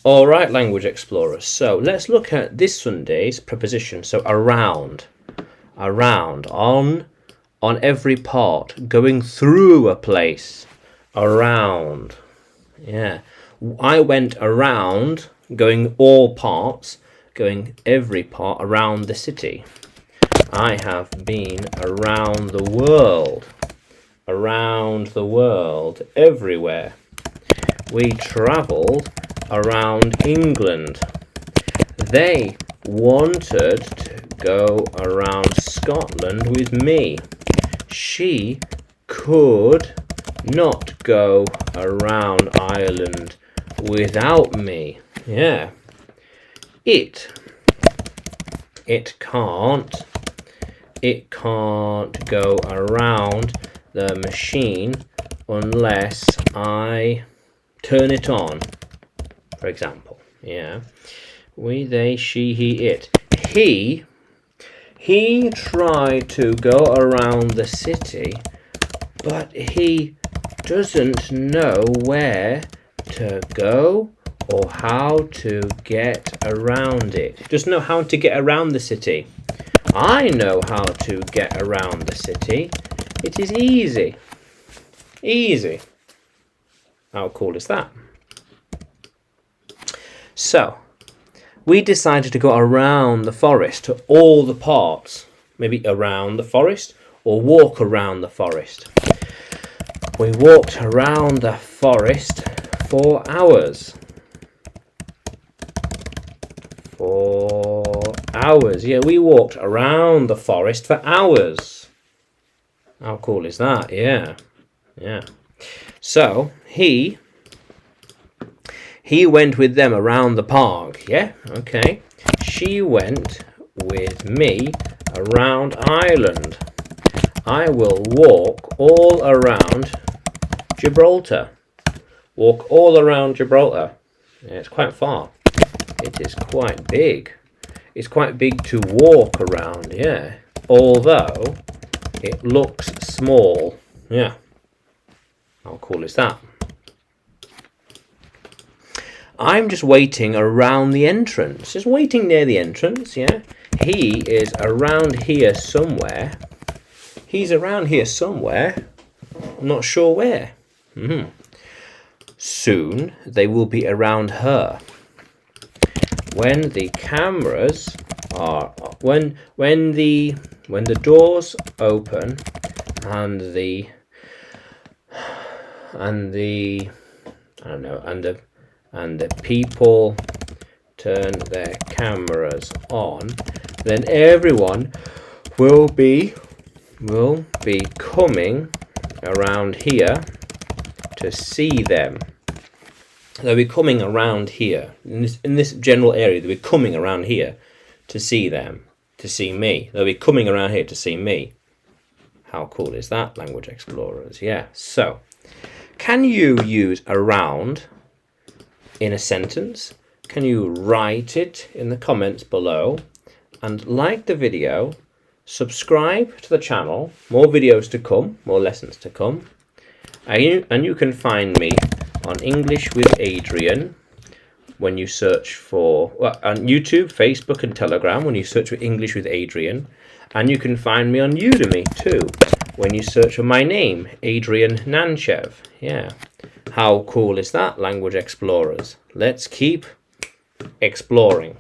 All right, language explorers. So let's look at this Sunday's preposition. So around, on every part, going through a place, around. Yeah, I went around, going all parts, going every part around the city. I have been around the world, everywhere. We travelled around England. They wanted to go around Scotland with me. She could not go around Ireland without me. Yeah. It can't go around the machine unless I turn it on, for example. Yeah. We, they, she, he, it. He tried to go around the city, but he doesn't know where to go or how to get around it. Doesn't know how to get around the city. I know how to get around the city. It is easy. Easy. How cool is that? So, we decided to go around the forest to all the parts. Maybe around the forest or walk around the forest. We walked around the forest for hours. Yeah, we walked around the forest for hours. How cool is that? Yeah. So, he went with them around the park. Yeah, okay. She went with me around Ireland. I will walk all around Gibraltar. Walk all around Gibraltar. Yeah, it's quite far. It is quite big. It's quite big to walk around, yeah. Although it looks small. Yeah. How cool is that? I'm just waiting around the entrance. Just waiting near the entrance, yeah. He is around here somewhere. He's around here somewhere. I'm not sure where. Soon they will be around her. When the cameras are when the doors open and the people turn their cameras on, then everyone will be coming around here to see them. They'll be coming around here in this general area. They'll be coming around here to see them, to see me. They'll be coming around here to see me. How cool is that, language explorers? Yeah. So, can you use around in a sentence? Can you write it in the comments below? And like the video, subscribe to the channel. More videos to come, more lessons to come. And you can find me on English with Adrian when you search for on YouTube, Facebook and Telegram when you search for English with Adrian, and you can find me on Udemy too when you search for my name, Adrian Nanchev. Yeah. How cool is that, language explorers? Let's keep exploring.